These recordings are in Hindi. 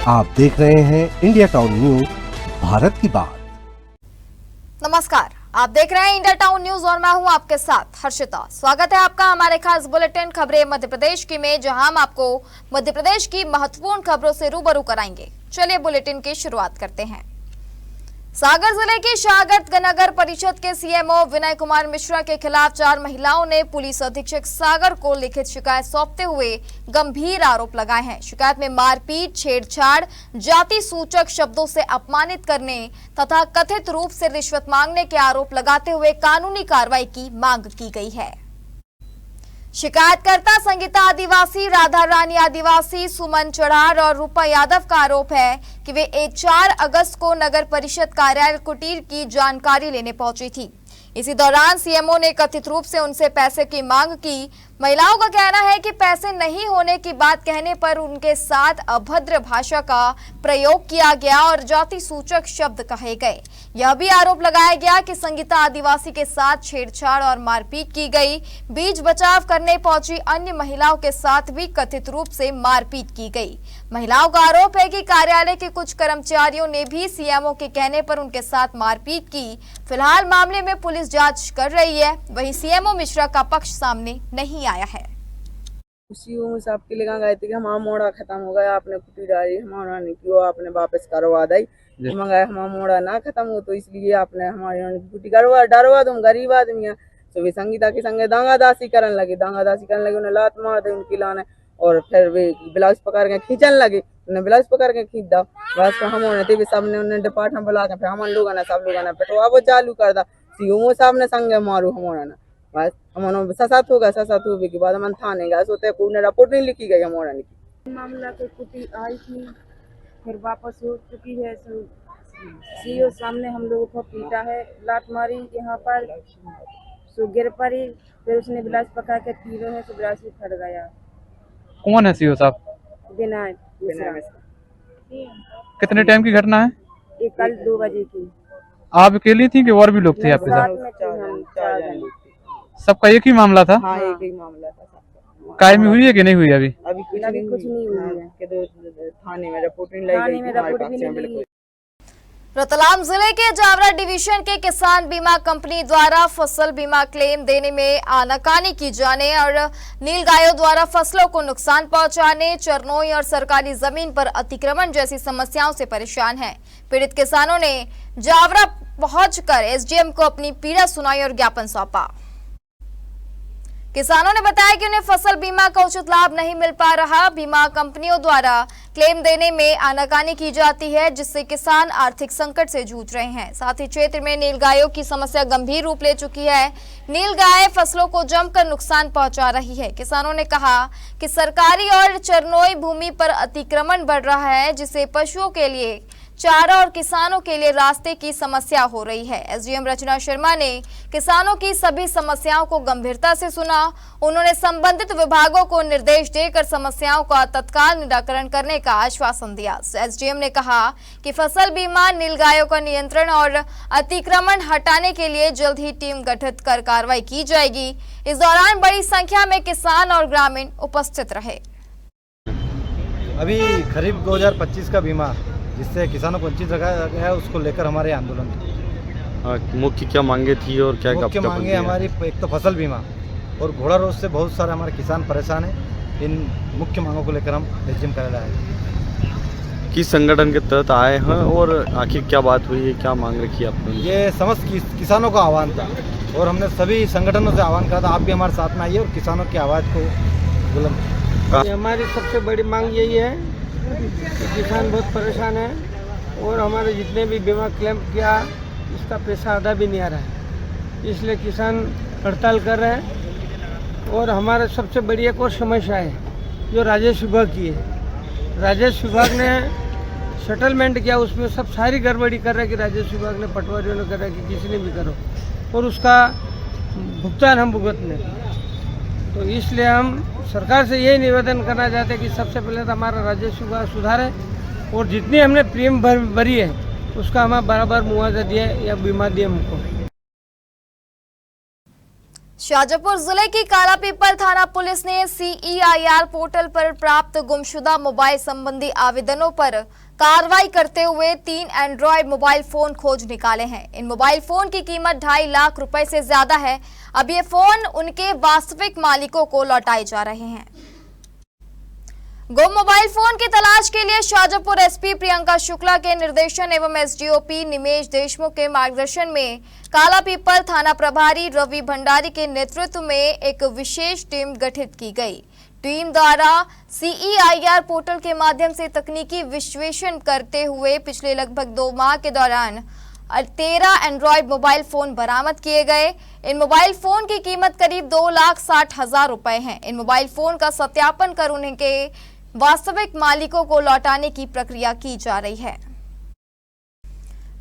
आप देख रहे हैं इंडिया टाउन न्यूज, भारत की बात। नमस्कार, आप देख रहे हैं इंडिया टाउन न्यूज और मैं हूं आपके साथ हर्षिता। स्वागत है आपका हमारे खास बुलेटिन खबरें मध्य प्रदेश की में, जहां हम आपको मध्य प्रदेश की महत्वपूर्ण खबरों से रूबरू कराएंगे। चलिए बुलेटिन की शुरुआत करते हैं। सागर जिले की शाहगढ़ नगर परिषद के सीएमओ विनय कुमार मिश्रा के खिलाफ 4 महिलाओं ने पुलिस अधीक्षक सागर को लिखित शिकायत सौंपते हुए गंभीर आरोप लगाए हैं। शिकायत में मारपीट, छेड़छाड़, जाति सूचक शब्दों से अपमानित करने तथा कथित रूप से रिश्वत मांगने के आरोप लगाते हुए कानूनी कार्रवाई की मांग की गई है। शिकायतकर्ता संगीता आदिवासी, राधा रानी आदिवासी, सुमन चढ़ार और रूपा यादव का आरोप है कि वे 4 अगस्त को नगर परिषद कार्यालय कुटीर की जानकारी लेने पहुंची थी। इसी दौरान सीएमओ ने कथित रूप से उनसे पैसे की मांग की। महिलाओं का कहना है कि पैसे नहीं होने की बात कहने पर उनके साथ अभद्र भाषा का प्रयोग किया गया और जाति सूचक शब्द कहे गए। यह भी आरोप लगाया गया कि संगीता आदिवासी के साथ छेड़छाड़ और मारपीट की गई। बीच बचाव करने पहुंची अन्य महिलाओं के साथ भी कथित रूप से मारपीट की गई। महिलाओं का आरोप है कि कार्यालय के कुछ कर्मचारियों ने भी सीएमओ के कहने पर उनके साथ मारपीट की। फिलहाल मामले में पुलिस जांच कर रही है। वहीं सीएमओ मिश्रा का पक्ष सामने नहीं आया है। उसी साहब के लिए गए थे कि हमारा मोड़ा खत्म हो गया, आपने कुटी डाली, हमारा नहीं किया, आपने वापस करवा दी। मंगाया हमारा मोड़ा ना खत्म हो तो इसलिए आपने हमारे कुटी करवा डरवा तुम गरीब आदमी है। सुबह संगीता के संगे दांगादासी करने लगे, उन्हें लात मार दी उनकी लाने और फिर वे ब्लाउज पकड़ के खींचने लगे। उन्हें ब्लाउज पकड़ के खींच दा। बस हम सबने उन्हें डिपार्टमेंट बुला के फिर हम लोगों ने सब लोगों ने पेटवा वो चालू कर दा। सीओ साहब ने संगे मारू हमारा ना, बस हमारा ससात होगा। ससात होने के बाद हम थाने गए, सोते पूर्ण रिपोर्ट नहीं लिखी गई हमारा की मामला के कुटी आई थी, फिर वापस हो चुकी है। सीओ सामने हम लोगों को पीटा है, लात मारी यहाँ पर, सो गिर पड़ी, फिर उसने ब्लाउज पकड़ के तीरों है तो ब्लाउज भी फट गया। कौन है सीओ साहब? विनय। कितने टाइम की घटना है? ये कल 2 बजे की। आप अकेली थी कि और भी लोग थे आपके साथ? हम 4 जने। सबका एक ही मामला था? हाँ, एक ही मामला था। कायमी हुई है कि नहीं हुई अभी? अभी कुछ नहीं हुआ है कि थाने में रिपोर्ट नहीं लाई। रतलाम जिले के जावरा डिवीजन के किसान बीमा कंपनी द्वारा फसल बीमा क्लेम देने में आनाकानी की जाने और नीलगायों द्वारा फसलों को नुकसान पहुंचाने, चरनोई और सरकारी जमीन पर अतिक्रमण जैसी समस्याओं से परेशान हैं। पीड़ित किसानों ने जावरा पहुंचकर एसडीएम को अपनी पीड़ा सुनाई और ज्ञापन सौंपा। किसानों ने बताया कि उन्हें फसल बीमा का उचित लाभ नहीं मिल पा रहा। बीमा कंपनियों द्वारा क्लेम देने में आनाकानी की जाती है, जिससे किसान आर्थिक संकट से जूझ रहे हैं। साथ ही क्षेत्र में नीलगायों की समस्या गंभीर रूप ले चुकी है। नीलगाय फसलों को जमकर नुकसान पहुंचा रही है। किसानों ने कहा कि सरकारी और चरनोई भूमि पर अतिक्रमण बढ़ रहा है, जिससे पशुओं के लिए चारा और किसानों के लिए रास्ते की समस्या हो रही है। एसडीएम रचना शर्मा ने किसानों की सभी समस्याओं को गंभीरता से सुना। उन्होंने संबंधित विभागों को निर्देश देकर समस्याओं का तत्काल निराकरण करने का आश्वासन दिया। एसडीएम ने कहा कि फसल बीमा, नीलगायों का नियंत्रण और अतिक्रमण हटाने के लिए जल्द ही टीम गठित कर कार्रवाई की जाएगी। इस दौरान बड़ी संख्या में किसान और ग्रामीण उपस्थित रहे। अभी खरीफ 2025 का बीमा जिससे किसानों को वंचित रखा गया है, उसको लेकर हमारे आंदोलन मुख्य क्या मांगे थी और क्या मुख्य मांगे हमारी एक तो फसल बीमा और घोड़ा रोग से बहुत सारे हमारे किसान परेशान हैं। इन मुख्य मांगों को लेकर हम एसडीएम कार्यालय आए। किस संगठन के तहत आए हैं और आखिर क्या बात हुई है, क्या मांग रखी है आपने? ये समस्त किसानों का आह्वान था और हमने सभी संगठनों से आह्वान करा था, आप भी हमारे साथ में आइए और किसानों की आवाज़ को बुलंद। हमारी सबसे बड़ी मांग यही है कि किसान बहुत परेशान है और हमारे जितने भी बीमा क्लेम किया उसका पैसा आधा भी नहीं आ रहा है, इसलिए किसान हड़ताल कर रहे हैं। और हमारा सबसे बड़ी एक और समस्या है जो राजस्व विभाग की है। राजस्व विभाग ने सेटलमेंट किया, उसमें सब सारी गड़बड़ी कर रहा है कि राजस्व विभाग ने, पटवारियों ने कर रहा है कि किसी ने भी करो और उसका भुगतान हम भुगतने। तो इसलिए हम सरकार से यही निवेदन करना चाहते हैं कि सबसे पहले तो हमारा राजस्व विभाग सुधारे और जितनी हमने प्रीमियम भरी है उसका हमें बराबर मुआवजा दिया या बीमा दिए हमको। शाजापुर जिले की कालापीपल थाना पुलिस ने CEIR पोर्टल पर प्राप्त गुमशुदा मोबाइल संबंधी आवेदनों पर कार्रवाई करते हुए 3 एंड्रॉयड मोबाइल फोन खोज निकाले हैं। इन मोबाइल फोन की कीमत 2.5 लाख रुपए से ज्यादा है। अब ये फोन उनके वास्तविक मालिकों को लौटाए जा रहे हैं। गुम मोबाइल फोन की तलाश के लिए शाजापुर SP प्रियंका शुक्ला के निर्देशन एवं SDOP निमेश देशमुख के मार्गदर्शन में कालापीपल थाना प्रभारी रवि भंडारी के नेतृत्व में एक विशेष टीम गठित की गई। टीम द्वारा CEIR पोर्टल के माध्यम से तकनीकी विश्लेषण करते हुए पिछले लगभग 2 माह के दौरान 13 एंड्रॉयड मोबाइल फोन बरामद किए गए। इन मोबाइल फोन की कीमत करीब 2,60,000 रुपए है। इन मोबाइल फोन का सत्यापन कर उनके वास्तविक मालिकों को लौटाने की प्रक्रिया की जा रही है।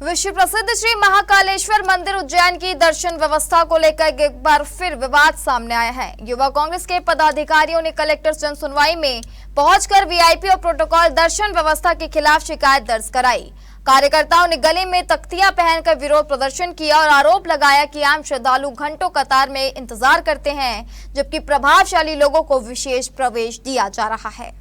विश्व प्रसिद्ध श्री महाकालेश्वर मंदिर उज्जैन की दर्शन व्यवस्था को लेकर एक बार फिर विवाद सामने आया है। युवा कांग्रेस के पदाधिकारियों ने कलेक्टर जन सुनवाई में पहुंचकर VIP और प्रोटोकॉल दर्शन व्यवस्था के खिलाफ शिकायत दर्ज कराई। कार्यकर्ताओं ने गले में तख्तियां पहनकर विरोध प्रदर्शन किया और आरोप लगाया कि आम श्रद्धालु घंटों कतार में इंतजार करते हैं, जबकि प्रभावशाली लोगों को विशेष प्रवेश दिया जा रहा है।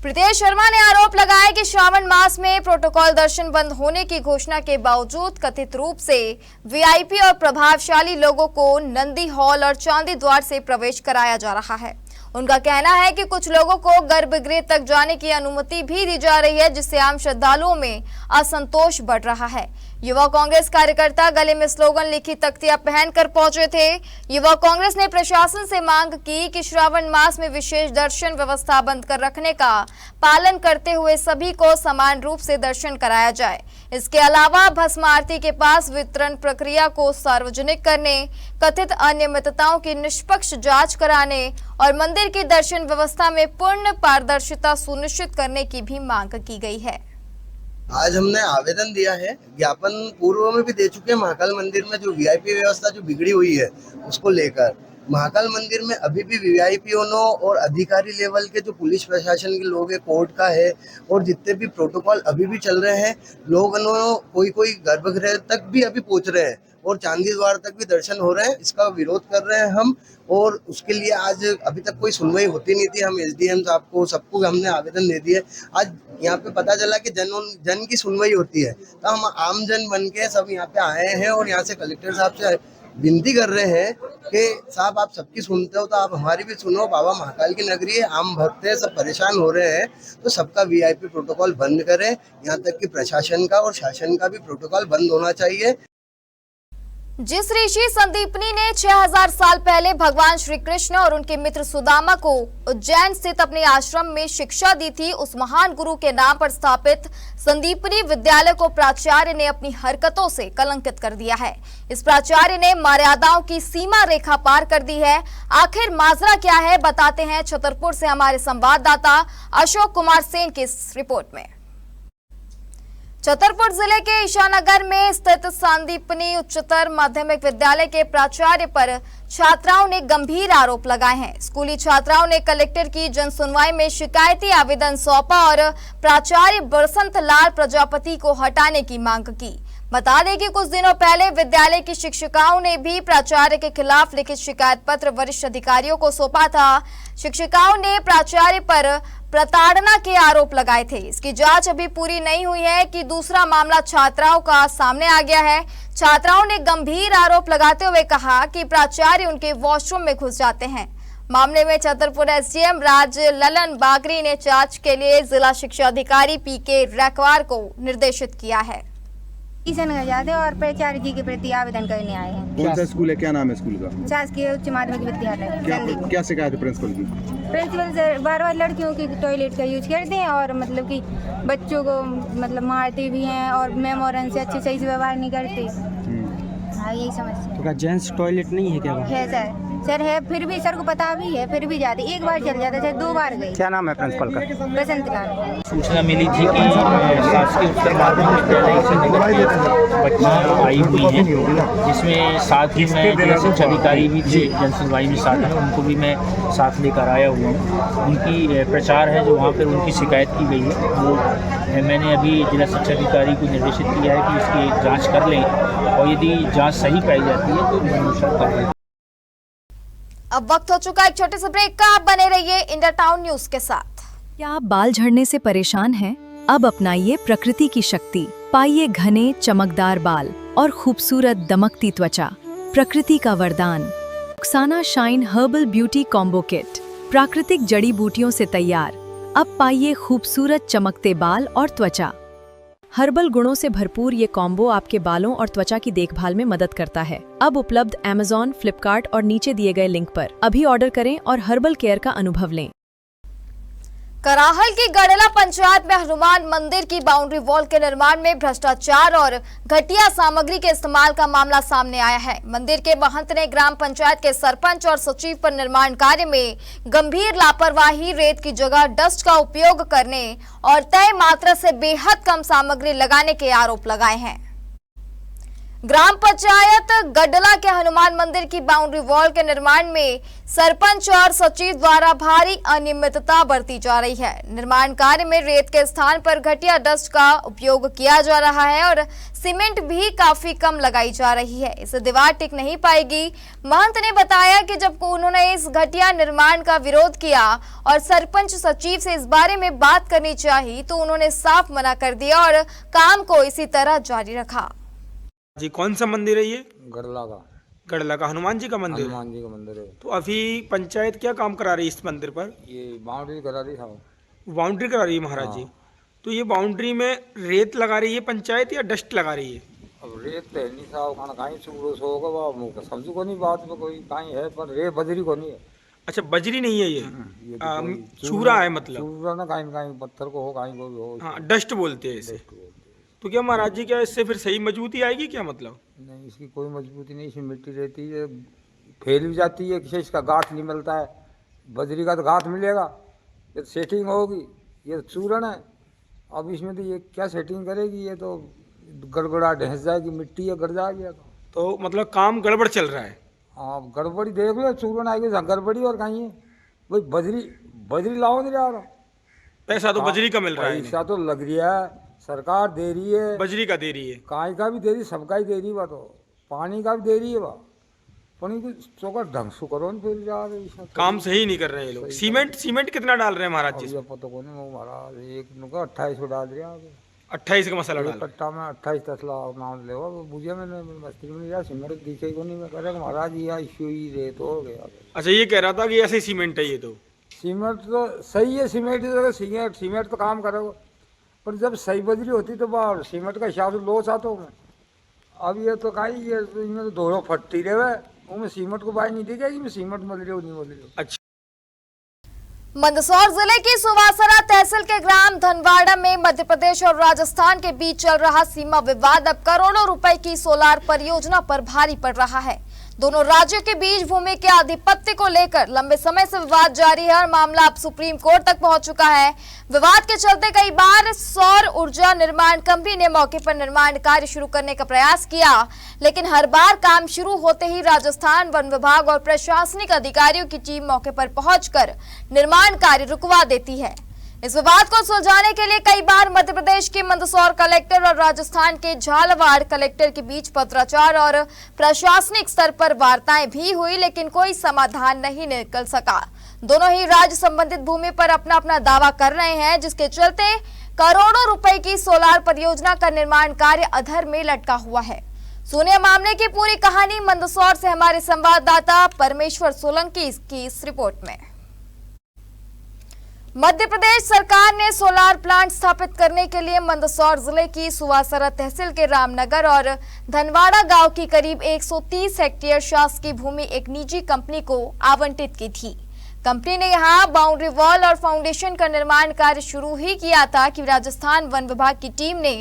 प्रीतेश शर्मा ने आरोप लगाया कि श्रावण मास में प्रोटोकॉल दर्शन बंद होने की घोषणा के बावजूद कथित रूप से VIP और प्रभावशाली लोगों को नंदी हॉल और चांदी द्वार से प्रवेश कराया जा रहा है। उनका कहना है कि कुछ लोगों को गर्भगृह तक जाने की अनुमति भी दी जा रही है, जिससे आम श्रद्धालुओं में असंतोष बढ़ रहा है। युवा कांग्रेस कार्यकर्ता गले में स्लोगन लिखी तख्तियां पहनकर पहुंचे थे। युवा कांग्रेस ने प्रशासन से मांग की कि श्रावण मास में विशेष दर्शन व्यवस्था बंद कर रखने का पालन करते हुए सभी को समान रूप से दर्शन कराया जाए। इसके अलावा भस्म आरती के पास वितरण प्रक्रिया को सार्वजनिक करने, कथित अनियमितताओं की निष्पक्ष जांच कराने और मंदिर की दर्शन व्यवस्था में पूर्ण पारदर्शिता सुनिश्चित करने की भी मांग की गई है। आज हमने आवेदन दिया है, ज्ञापन पूर्व में भी दे चुके हैं। महाकाल मंदिर में जो VIP व्यवस्था जो बिगड़ी हुई है उसको लेकर महाकाल मंदिर में अभी भी VIPओं और अधिकारी लेवल के जो पुलिस प्रशासन के लोग हैं, कोर्ट का है, और जितने भी प्रोटोकॉल अभी भी चल रहे हैं, लोग कोई गर्भगृह तक भी अभी पहुंच रहे हैं और चांदी द्वार तक भी दर्शन हो रहे हैं। इसका विरोध कर रहे हैं हम, और उसके लिए आज अभी तक कोई सुनवाई होती नहीं थी। हम SDM साहब को सबको हमने आवेदन दे दिए। आज यहाँ पे पता चला कि जन की सुनवाई होती है, तो हम आम जन बन के सब यहाँ पे आए हैं और यहाँ से कलेक्टर साहब से विनती कर रहे हैं कि साहब आप सबकी सुनते हो तो आप हमारी भी सुनो। बाबा महाकाल की नगरी है, आम भक्त है, सब परेशान हो रहे हैं, तो सबका VIP प्रोटोकॉल बंद करें। यहाँ तक कि प्रशासन का और शासन का भी प्रोटोकॉल बंद होना चाहिए। जिस ऋषि संदीपनी ने 6000 साल पहले भगवान श्री कृष्ण और उनके मित्र सुदामा को उज्जैन स्थित अपने आश्रम में शिक्षा दी थी, उस महान गुरु के नाम पर स्थापित संदीपनी विद्यालय को प्राचार्य ने अपनी हरकतों से कलंकित कर दिया है। इस प्राचार्य ने मर्यादाओं की सीमा रेखा पार कर दी है। आखिर माजरा क्या है, बताते हैं छतरपुर से हमारे संवाददाता अशोक कुमार सेन की इस रिपोर्ट में। छतरपुर जिले के ईशानगर में स्थित संदीपनी उच्चतर माध्यमिक विद्यालय के प्राचार्य पर छात्राओं ने गंभीर आरोप लगाए हैं। स्कूली छात्राओं ने कलेक्टर की जनसुनवाई में शिकायती आवेदन सौंपा और प्राचार्य बसंत लाल प्रजापति को हटाने की मांग की। बता दें कि कुछ दिनों पहले विद्यालय की शिक्षिकाओं ने भी प्राचार्य के खिलाफ लिखित शिकायत पत्र वरिष्ठ अधिकारियों को सौंपा था। शिक्षिकाओं ने प्राचार्य पर प्रताड़ना के आरोप लगाए थे। इसकी जांच अभी पूरी नहीं हुई है कि दूसरा मामला छात्राओं का सामने आ गया है। छात्राओं ने गंभीर आरोप लगाते हुए कहा कि प्राचार्य उनके वॉशरूम में घुस जाते हैं। मामले में छतरपुर SDM राज ललन बागरी ने जांच के लिए जिला शिक्षा अधिकारी PK रैकवार को निर्देशित किया है। किशन जाते और प्राचार्य जी के प्रति आवेदन करने आए हैं। कौन सा स्कूल है, क्या नाम है स्कूल का? शासकीय उच्च माध्यमिक विद्यालय। क्या शिकायत है प्रिंसिपल की? प्रिंसिपल सर बार-बार लड़कियों की टॉयलेट का यूज करते हैं और मतलब कि बच्चों को मतलब मारते भी हैं और मैम और से सही से व्यवहार नहीं करते। हाँ, यही समस्या। तो क्या जेंट्स टॉयलेट नहीं है क्या? है सर। सर है, फिर भी सर को पता भी है, फिर भी जाते, एक बार चल जाते सर, 2 बार गई। क्या नाम है प्रिंसिपल का? बसंत लाल। सूचना मिली थी कि शासकीय उत्तर माध्यमिक विद्यालय से बच्चियाँ आई हुई हैं, जिसमें साथ ही मैं जिला शिक्षा अधिकारी भी थे, जनसुनवाई में साथ हैं, उनको भी मैं साथ लेकर आया हुआ हूँ। उनकी प्रचार है जो वहाँ पर उनकी शिकायत की गई है, वो मैंने अभी जिला शिक्षा अधिकारी को निर्देशित किया है कि इसकी जाँच कर लें और यदि जाँच सही पाई जाती है तो नियमानुसार कार्रवाई। अब वक्त हो चुका है एक छोटे से ब्रेक का। आप बने रहिए इंडिया टाउन न्यूज के साथ। क्या आप बाल झड़ने से परेशान हैं? अब अपनाइए प्रकृति की शक्ति, पाइए घने चमकदार बाल और खूबसूरत दमकती त्वचा। प्रकृति का वरदान Rukhsana shine herbal beauty combo kit, प्राकृतिक जड़ी बूटियों से तैयार। अब पाइए खूबसूरत चमकते बाल और त्वचा। हर्बल गुणों से भरपूर ये कॉम्बो आपके बालों और त्वचा की देखभाल में मदद करता है। अब उपलब्ध Amazon, फ्लिपकार्ट और नीचे दिए गए लिंक पर अभी ऑर्डर करें और हर्बल केयर का अनुभव लें। कराहल की गड़ला पंचायत में हनुमान मंदिर की बाउंड्री वॉल के निर्माण में भ्रष्टाचार और घटिया सामग्री के इस्तेमाल का मामला सामने आया है। मंदिर के महंत ने ग्राम पंचायत के सरपंच और सचिव पर निर्माण कार्य में गंभीर लापरवाही, रेत की जगह डस्ट का उपयोग करने और तय मात्रा से बेहद कम सामग्री लगाने के आरोप लगाए हैं। ग्राम पंचायत गड्डला के हनुमान मंदिर की बाउंड्री वॉल के निर्माण में सरपंच और सचिव द्वारा भारी अनियमितता बरती जा रही है। निर्माण कार्य में रेत के स्थान पर घटिया डस्ट का उपयोग किया जा रहा है और सीमेंट भी काफी कम लगाई जा रही है। इससे दीवार टिक नहीं पाएगी। महंत ने बताया कि जब उन्होंने इस घटिया निर्माण का विरोध किया और सरपंच सचिव से इस बारे में बात करनी चाहिए तो उन्होंने साफ मना कर दिया और काम को इसी तरह जारी रखा। जी कौन सा मंदिर है ये? गड़ला का हनुमान जी का मंदिर। हनुमान जी का मंदिर है। तो अभी पंचायत क्या काम करा रही है इस मंदिर पर? ये बाउंड्री करा रही साहब। बाउंड्री करा रही है महाराज जी। तो ये बाउंड्री में रेत लगा रही है पंचायत या डस्ट लगा रही है? अब रेत तो नहीं साहब, खाना कहीं सुबह होगा वो समझो को नहीं, बात में कोई कहीं है पर रेत बजरी को नहीं है। अच्छा बजरी नहीं है ये चूरा है मतलब? चूरा ना कहीं पत्थर को हो, कहीं को भी हो। हाँ डस्ट बोलते हैं इसे। तो क्या महाराज जी क्या इससे फिर सही मजबूती आएगी क्या मतलब? नहीं इसकी कोई मजबूती नहीं, इसमें मिट्टी रहती है, फैल भी जाती है, किसी इसका गांठ नहीं मिलता है। बजरी का तो गांठ मिलेगा, ये सेटिंग होगी, ये चूरण है। अब इसमें तो ये क्या सेटिंग करेगी, ये तो गड़बड़ा ढहस जाएगी, मिट्टी है गड़ जाएगी। तो मतलब काम गड़बड़ चल रहा है? हाँ गड़बड़ी देख लो, चूरण आएगी गड़बड़ी और कहीं है भाई बजरी लाओ नहीं जा रहा। पैसा तो बजरी का मिल रहा है। पैसा तो लग रहा है, सरकार दे रही है, बजरी का दे रही है, काय का भी दे रही है, सबका ही दे रही है। तो पानी का भी दे रही है, पानी को चौका ढंग से करो फिर जा रही। काम सही नहीं कर रहे हैं लोग। सीमेंट कितना डाल रहे हैं महाराज जी? पता को नहीं महाराज, एक 28 डाल दिया। 28 का मसाला डाल कट्टा में 28 तसला नाम ले बुझे मैंने मस्ती में यार सीमेंट दिखे को नहीं। मैं कह रहा महाराज ये इशू ही रेत हो गया। अच्छा ये कह रहा था कि ऐसे सीमेंट है ये? तो सीमेंट तो सही है, सीमेंट तो काम करेगा, पर जब सही बजरी होती तो बाहर सीमेंट का हिसाब से लो चाहता हूँ मैं। अब ये तो कहीं ये तो इनमें तो दोनों फटती रहे, उनमें सीमेंट को बाई नहीं दी जाएगी, मैं सीमेंट मल रही हूँ नहीं मल रही हूँ। अच्छा मंदसौर जिले की सुवासरा तहसील के ग्राम धनवाड़ा में मध्य प्रदेश और राजस्थान के बीच चल रहा सीमा विवाद अब करोड़ों रुपए की सोलार परियोजना पर भारी पड़ रहा है। दोनों राज्यों के बीच भूमि के आधिपत्य को लेकर लंबे समय से विवाद जारी है और मामला अब सुप्रीम कोर्ट तक पहुंच चुका है। विवाद के चलते कई बार सौर ऊर्जा निर्माण कंपनी ने मौके पर निर्माण कार्य शुरू करने का प्रयास किया, लेकिन हर बार काम शुरू होते ही राजस्थान वन विभाग और प्रशासनिक अधिकारियों की टीम मौके पर पहुंचकर निर्माण कार्य रुकवा देती है। इस विवाद को सुलझाने के लिए कई बार मध्य प्रदेश के मंदसौर कलेक्टर और राजस्थान के झालावाड़ कलेक्टर के बीच पत्राचार और प्रशासनिक स्तर पर वार्ताएं भी हुई, लेकिन कोई समाधान नहीं निकल सका। दोनों ही राज्य संबंधित भूमि पर अपना अपना दावा कर रहे हैं, जिसके चलते करोड़ों रुपए की सोलार परियोजना का निर्माण कार्य अधर में लटका हुआ है। सुनिए मामले की पूरी कहानी मंदसौर से हमारे संवाददाता परमेश्वर सोलंकी की इस रिपोर्ट में। मध्य प्रदेश सरकार ने सोलार प्लांट स्थापित करने के लिए मंदसौर जिले की सुवासरा तहसील के रामनगर और धनवाड़ा गांव की करीब 130 हेक्टेयर शासकीय भूमि एक निजी कंपनी को आवंटित की थी। कंपनी ने यहां बाउंड्री वॉल और फाउंडेशन का निर्माण कार्य शुरू ही किया था कि राजस्थान वन विभाग की टीम ने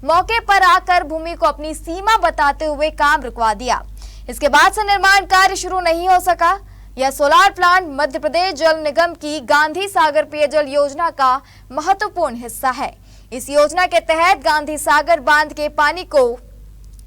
मौके पर आकर भूमि को अपनी सीमा बताते हुए काम रुकवा दिया। इसके बाद से निर्माण कार्य शुरू नहीं हो सका। यह सोलर प्लांट मध्य प्रदेश जल निगम की गांधी सागर पेयजल योजना का महत्वपूर्ण हिस्सा है। इस योजना के तहत गांधी सागर बांध के पानी को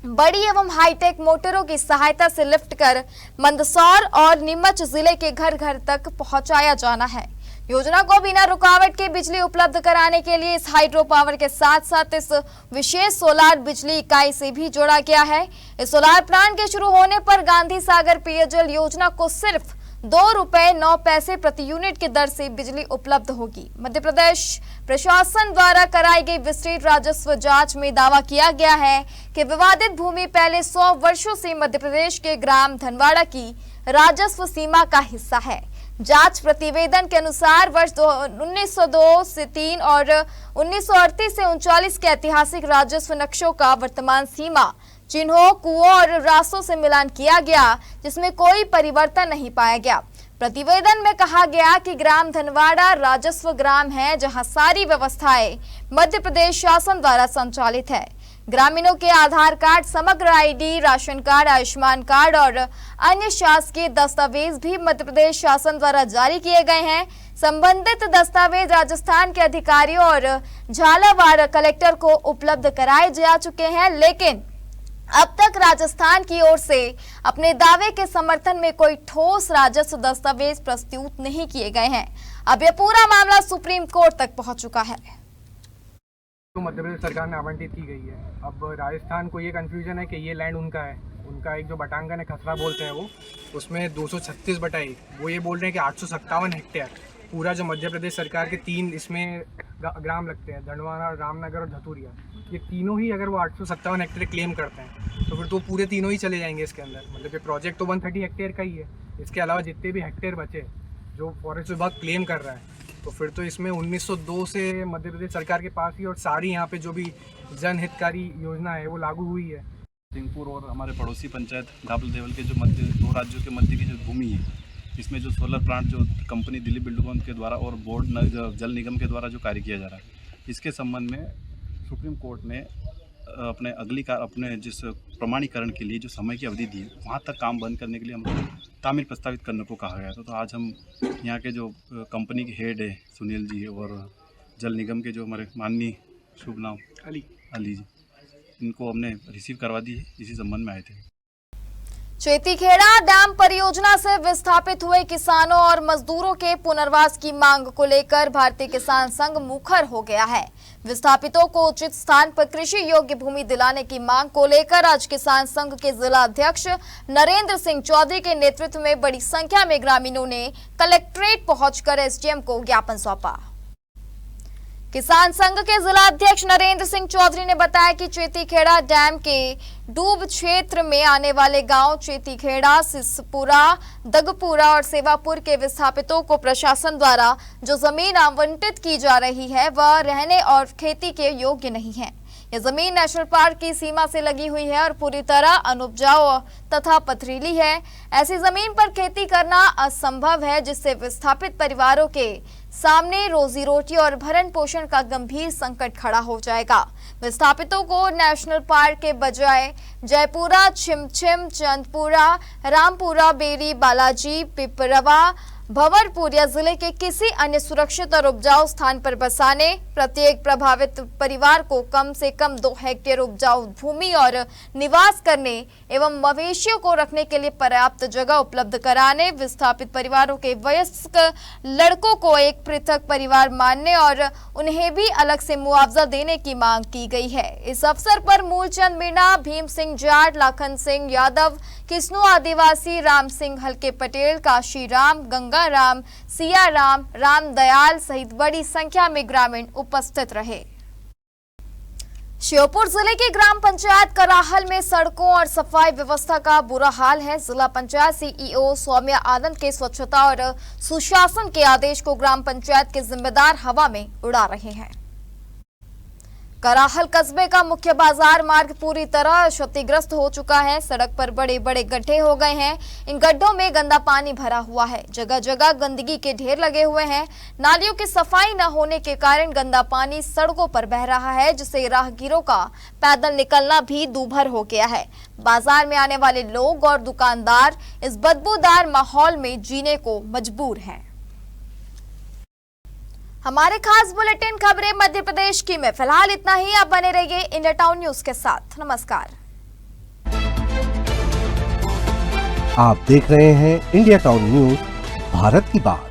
बड़ी एवं हाईटेक मोटरों की सहायता से लिफ्ट कर मंदसौर और नीमच जिले के घर घर तक पहुंचाया जाना है। योजना को बिना रुकावट के बिजली उपलब्ध कराने के लिए इस हाइड्रो पावर के साथ साथ इस विशेष सोलर बिजली इकाई से भी जोड़ा गया है। इस सोलर प्लांट के शुरू होने पर गांधी सागर पेयजल योजना को सिर्फ ₹2.09 प्रति यूनिट की दर से बिजली उपलब्ध होगी। मध्य प्रदेश प्रशासन द्वारा कराई गई विस्तृत राजस्व जांच में दावा किया गया है कि विवादित भूमि पहले 100 वर्षों से मध्य प्रदेश के ग्राम धनवाड़ा की राजस्व सीमा का हिस्सा है। जांच प्रतिवेदन के अनुसार वर्ष 1902 से 3 और 1938 से 39 के ऐतिहासिक राजस्व नक्शों का वर्तमान सीमा चिन्हों, कुओं और रास्तों से मिलान किया गया, जिसमें कोई परिवर्तन नहीं पाया गया। प्रतिवेदन में कहा गया कि ग्राम धनवाड़ा राजस्व ग्राम है, जहां सारी व्यवस्थाएं मध्य प्रदेश शासन द्वारा संचालित है। ग्रामीणों के आधार कार्ड, समग्र ID, ration card, Ayushman card और अन्य शासकीय दस्तावेज भी मध्य प्रदेश शासन द्वारा जारी किए गए हैं। संबंधित दस्तावेज राजस्थान के अधिकारियों और झालावाड़ कलेक्टर को उपलब्ध कराए जा चुके हैं, लेकिन अब तक राजस्थान की ओर से अपने दावे के समर्थन में कोई ठोस राजस्व दस्तावेज प्रस्तुत नहीं किए गए हैं। अब यह पूरा मामला सुप्रीम कोर्ट तक पहुंच चुका है। तो मध्य प्रदेश सरकार ने आवंटित की गई है। अब राजस्थान को ये कंफ्यूजन है कि ये लैंड उनका है। उनका एक जो बटांगन है, खसरा बोलते हैं वो, उसमें 236/1 वो ये बोल रहे हैं कि 857 हेक्टेयर पूरा जो मध्य प्रदेश सरकार के 3 इसमें ग्राम लगते हैं, धनवाड़ा, रामनगर और धतूरिया, ये तीनों ही अगर वो 857 हेक्टेयर क्लेम करते हैं तो फिर तो पूरे तीनों ही चले जाएंगे इसके अंदर। मतलब ये प्रोजेक्ट तो 130 हेक्टेयर का ही है। इसके अलावा जितने भी हेक्टेयर बचे जो फॉरेस्ट विभाग क्लेम कर रहा है, तो फिर तो इसमें 1902 से मध्य प्रदेश सरकार के पास ही और सारी यहाँ पे जो भी जनहितकारी योजना है वो लागू हुई है। सिंहपुर और हमारे पड़ोसी पंचायत घाबल देवल के जो मध्य 2 राज्यों के मध्य की जो भूमि है, इसमें जो सोलर प्लांट जो कंपनी दिल्ली बिल्डकॉन के द्वारा और बोर्ड जल निगम के द्वारा जो कार्य किया जा रहा है, इसके संबंध में सुप्रीम कोर्ट ने अपने जिस प्रमाणीकरण के लिए जो समय की अवधि दी, वहाँ तक काम बंद करने के लिए हमको तामील प्रस्तावित करने को कहा गया था। तो आज हम यहाँ के जो कंपनी के हेड है सुनील जी और जल निगम के जो हमारे माननीय शुभ नाम अली जी, इनको हमने रिसीव करवा दी है, इसी संबंध में आए थे। चेतीखेड़ा डैम परियोजना से विस्थापित हुए किसानों और मजदूरों के पुनर्वास की मांग को लेकर भारतीय किसान संघ मुखर हो गया है। विस्थापितों को उचित स्थान पर कृषि योग्य भूमि दिलाने की मांग को लेकर आज किसान संघ के जिला अध्यक्ष नरेंद्र सिंह चौधरी के नेतृत्व में बड़ी संख्या में ग्रामीणों ने कलेक्ट्रेट पहुंचकर एसडीएम को ज्ञापन सौंपा। किसान संघ के जिला अध्यक्ष नरेंद्र सिंह चौधरी ने बताया कि चेतीखेड़ा डैम के डूब क्षेत्र में आने वाले गांव चेतीखेड़ा, सिसपुरा, दगपुरा और सेवापुर के विस्थापितों को प्रशासन द्वारा जो जमीन आवंटित की जा रही है वह रहने और खेती के योग्य नहीं है। यह जमीन नेशनल पार्क की सीमा से लगी हुई है और पूरी तरह अनुपजाऊ तथा पथरीली है। ऐसी जमीन पर खेती करना असंभव है, जिससे विस्थापित परिवारों के सामने रोजी रोटी और भरण पोषण का गंभीर संकट खड़ा हो जाएगा। विस्थापितों को नेशनल पार्क के बजाय जयपुरा, छिमछिम, चंदपुरा, रामपुरा, बेरी, बालाजी, पिपरवा, भंवरपुरिया जिले के किसी अन्य सुरक्षित और उपजाऊ स्थान पर बसाने, प्रत्येक प्रभावित परिवार को कम से कम 2 हेक्टेयर उपजाऊ भूमि और निवास करने एवं मवेशियों को रखने के लिए पर्याप्त जगह उपलब्ध कराने, विस्थापित परिवारों के वयस्क लड़कों को एक पृथक परिवार मानने और उन्हें भी अलग से मुआवजा देने की मांग की गई है। इस अवसर पर मूलचंद मीणा, भीम सिंह जाट, लाखन सिंह यादव, किस्नू आदिवासी, राम सिंह हल्के पटेल, काशी राम, गंगा राम, सिया राम, राम दयाल सहित बड़ी संख्या में ग्रामीण उपस्थित रहे। श्योपुर जिले के ग्राम पंचायत कराहल में सड़कों और सफाई व्यवस्था का बुरा हाल है। जिला पंचायत सीईओ सौम्या आनंद के स्वच्छता और सुशासन के आदेश को ग्राम पंचायत के जिम्मेदार हवा में उड़ा रहे हैं। कराहल कस्बे का मुख्य बाजार मार्ग पूरी तरह क्षतिग्रस्त हो चुका है। सड़क पर बड़े बड़े गड्ढे हो गए हैं। इन गड्ढों में गंदा पानी भरा हुआ है। जगह जगह गंदगी के ढेर लगे हुए हैं। नालियों की सफाई न होने के कारण गंदा पानी सड़कों पर बह रहा है, जिससे राहगीरों का पैदल निकलना भी दूभर हो गया है। बाजार में आने वाले लोग और दुकानदार इस बदबूदार माहौल में जीने को मजबूर हैं। हमारे खास बुलेटिन खबरें मध्य प्रदेश की में फिलहाल इतना ही। आप बने रहिए इंडिया टाउन न्यूज के साथ। नमस्कार। आप देख रहे हैं इंडिया टाउन न्यूज, भारत की बात।